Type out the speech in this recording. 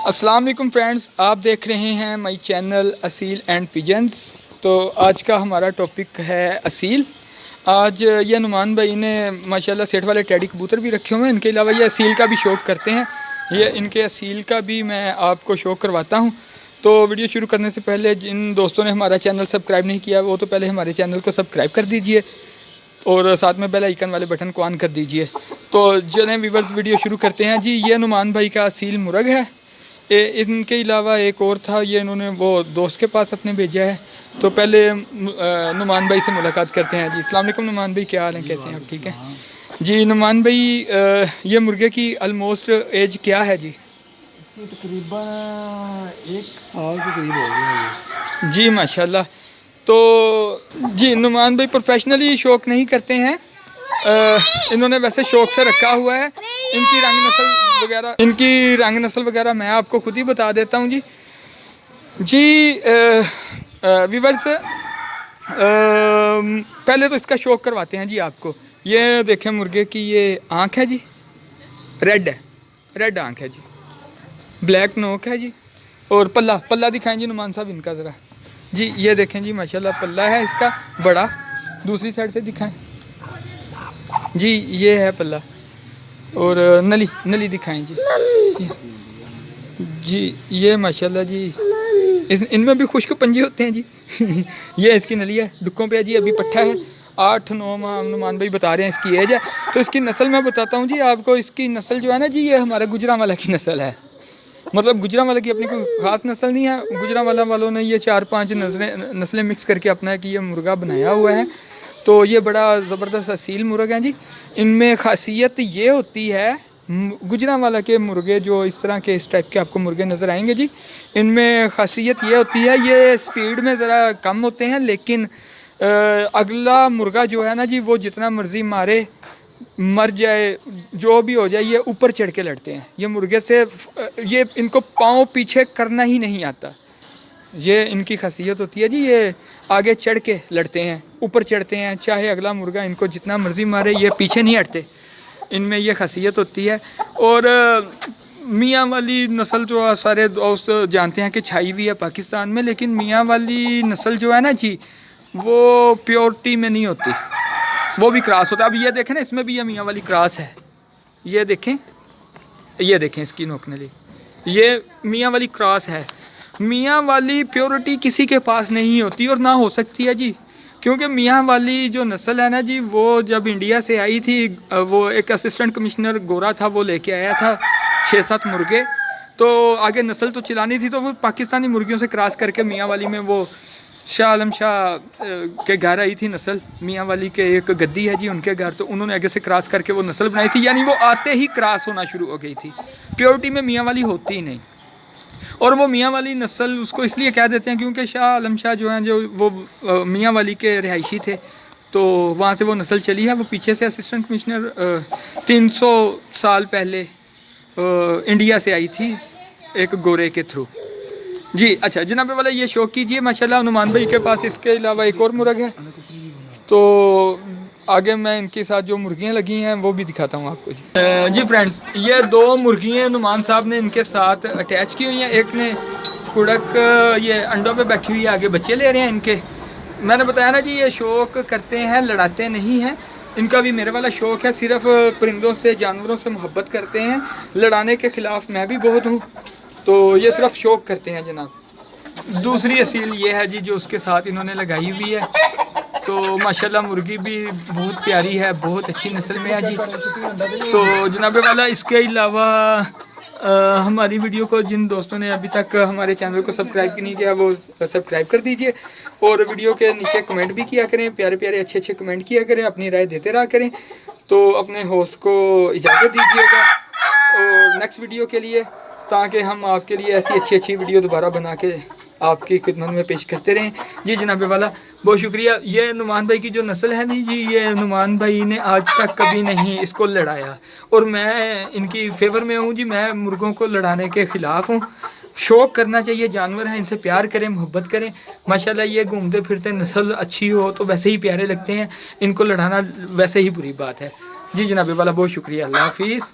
السلام علیکم فرینڈز، آپ دیکھ رہے ہیں مائی چینل اصیل اینڈ پیجنز۔ تو آج کا ہمارا ٹاپک ہے اصیل۔ آج یہ نعمان بھائی نے ماشاءاللہ سیٹ والے ٹیڈی کبوتر بھی رکھے ہوئے ہیں، ان کے علاوہ یہ اصیل کا بھی شوق کرتے ہیں۔ یہ ان کے اصیل کا بھی میں آپ کو شوق کرواتا ہوں۔ تو ویڈیو شروع کرنے سے پہلے جن دوستوں نے ہمارا چینل سبسکرائب نہیں کیا وہ تو پہلے ہمارے چینل کو سبسکرائب کر دیجئے اور ساتھ میں بیل آئیکن والے بٹن کو آن کر دیجئے۔ تو چلیں ویورز ویڈیو شروع کرتے ہیں۔ جی یہ نعمان بھائی کا اصیل مرغ ہے۔ ان کے علاوہ ایک اور تھا، یہ انہوں نے وہ دوست کے پاس اپنے بھیجا ہے۔ تو پہلے نعمان بھائی سے ملاقات کرتے ہیں۔ جی السلام علیکم نعمان بھائی، کیا حال ہیں، کیسے ہیں آپ؟ ٹھیک ہیں جی۔ نعمان بھائی یہ مرغے کی آلموسٹ ایج کیا ہے جی؟ تقریباً 1 سال کے قریب ہو گیا جی ماشاءاللہ۔ تو جی نعمان بھائی پروفیشنلی شوق نہیں کرتے ہیں، انہوں نے ویسے شوق سے رکھا ہوا ہے۔ ان کی رنگ نسل وغیرہ میں آپ کو خود ہی بتا دیتا ہوں۔ جی ویورز پہلے تو اس کا شوق کرواتے ہیں جی آپ کو۔ یہ دیکھیں مرغے کی یہ آنکھ ہے جی، ریڈ آنکھ ہے جی، بلیک نوک ہے جی، اور پلہ دکھائیں جی نعمان صاحب ان کا ذرا۔ جی یہ دیکھیں جی ماشاءاللہ پلہ ہے اس کا بڑا، دوسری سائڈ سے دکھائیں جی، یہ ہے پلہ، اور نلی دکھائیں جی۔ جی یہ ماشاءاللہ جی ان میں بھی خشک پنجے ہوتے ہیں جی۔ یہ اس کی نلی ہے، ڈکوں پہ جی ابھی پٹھا ہے، 8-9 ماہ نعمان بھائی بتا رہے ہیں اس کی ایج ہے۔ تو اس کی نسل میں بتاتا ہوں جی آپ کو۔ اس کی نسل جو ہے نا جی، یہ ہمارے گجرانوالہ کی نسل ہے۔ مطلب گجرانوالہ کی اپنی کوئی خاص نسل نہیں ہے، گجرانوالہ والوں نے یہ 4-5 نسلیں مکس کر کے اپنا کہ یہ مرغا بنایا ہوا ہے۔ تو یہ بڑا زبردست اصیل مرغ ہیں جی۔ ان میں خاصیت یہ ہوتی ہے، گجرانوالہ کے مرغے جو اس طرح کے اس ٹائپ کے آپ کو مرغے نظر آئیں گے جی، ان میں خاصیت یہ ہوتی ہے یہ سپیڈ میں ذرا کم ہوتے ہیں، لیکن اگلا مرغا جو ہے نا جی وہ جتنا مرضی مارے مر جائے جو بھی ہو جائے، یہ اوپر چڑھ کے لڑتے ہیں۔ یہ مرغے سے یہ ان کو پاؤں پیچھے کرنا ہی نہیں آتا، یہ ان کی خاصیت ہوتی ہے جی۔ یہ آگے چڑھ کے لڑتے ہیں، اوپر چڑھتے ہیں، چاہے اگلا مرغا ان کو جتنا مرضی مارے یہ پیچھے نہیں ہٹتے، ان میں یہ خاصیت ہوتی ہے۔ اور میاں والی نسل جو سارے دوست جانتے ہیں کہ چھائی ہوئی ہے پاکستان میں، لیکن میاں والی نسل جو ہے نا جی وہ پیورٹی میں نہیں ہوتی، وہ بھی کراس ہوتا ہے۔ اب یہ دیکھیں نا، اس میں بھی یہ میاں والی کراس ہے، یہ دیکھیں اس کی نوک نلی، یہ میاں والی کراس ہے۔ میاں والی پیورٹی کسی کے پاس نہیں ہوتی اور نہ ہو سکتی ہے جی، کیونکہ میاں والی جو نسل ہے نا جی وہ جب انڈیا سے آئی تھی، وہ ایک اسسٹنٹ کمشنر گورا تھا، وہ لے کے آیا تھا 6-7 مرغے۔ تو آگے نسل تو چلانی تھی، تو وہ پاکستانی مرغیوں سے کراس کر کے میاں والی میں وہ شاہ عالم شاہ کے گھر آئی تھی نسل۔ میاں والی کے ایک گدی ہے جی ان کے گھر، تو انہوں نے آگے سے کراس کر کے وہ نسل بنائی تھی، یعنی وہ آتے ہی کراس ہونا شروع ہو گئی تھی، پیورٹی میں میاں والی ہوتی ہی نہیں۔ اور وہ میاں والی نسل اس کو اس لیے کہہ دیتے ہیں کیونکہ شاہ عالم شاہ جو ہیں جو وہ میاں والی کے رہائشی تھے، تو وہاں سے وہ نسل چلی ہے۔ وہ پیچھے سے اسسٹنٹ کمشنر 300 سال پہلے انڈیا سے آئی تھی ایک گورے کے تھرو جی۔ اچھا جناب والا یہ شوق کیجئے ماشاءاللہ۔ نعمان بھائی کے پاس اس کے علاوہ ایک اور مرغ ہے، تو آگے میں ان کے ساتھ جو مرغیاں لگی ہیں وہ بھی دکھاتا ہوں آپ کو جی۔ فرینڈز یہ 2 مرغیاں نعمان صاحب نے ان کے ساتھ اٹیچ کی ہوئی ہیں۔ ایک نے کڑک یہ انڈوں پہ بیٹھی ہوئی ہے، آگے بچے لے رہے ہیں ان کے۔ میں نے بتایا نا جی یہ شوق کرتے ہیں، لڑاتے نہیں ہیں۔ ان کا بھی میرے والا شوق ہے، صرف پرندوں سے جانوروں سے محبت کرتے ہیں، لڑانے کے خلاف میں بھی بہت ہوں، تو یہ صرف شوق کرتے ہیں جناب۔ دوسری اصیل یہ ہے جی جو اس کے ساتھ انہوں نے لگائی ہوئی ہے، تو ماشاءاللہ مرغی بھی بہت پیاری ہے، بہت اچھی نسل میں ہے جی۔ تو جناب والا اس کے علاوہ ہماری ویڈیو کو جن دوستوں نے ابھی تک ہمارے چینل کو سبسکرائب نہیں کیا وہ سبسکرائب کر دیجئے، اور ویڈیو کے نیچے کمنٹ بھی کیا کریں، پیارے اچھے کمنٹ کیا کریں، اپنی رائے دیتے رہا کریں۔ تو اپنے ہوسٹ کو اجازت دیجیے گا اور نیکسٹ ویڈیو کے لیے، تاکہ ہم آپ کے لیے ایسی اچھی ویڈیو دوبارہ بنا کے آپ کی خدمت میں پیش کرتے رہیں جی۔ جناب والا بہت شکریہ۔ یہ نعمان بھائی کی جو نسل ہے نہیں جی، یہ نعمان بھائی نے آج تک کبھی نہیں اس کو لڑایا، اور میں ان کی فیور میں ہوں جی۔ میں مرغوں کو لڑانے کے خلاف ہوں۔ شوق کرنا چاہیے، جانور ہیں ان سے پیار کریں، محبت کریں ماشاءاللہ۔ یہ گھومتے پھرتے نسل اچھی ہو تو ویسے ہی پیارے لگتے ہیں، ان کو لڑانا ویسے ہی بری بات ہے جی۔ جناب والا بہت شکریہ، اللہ حافظ۔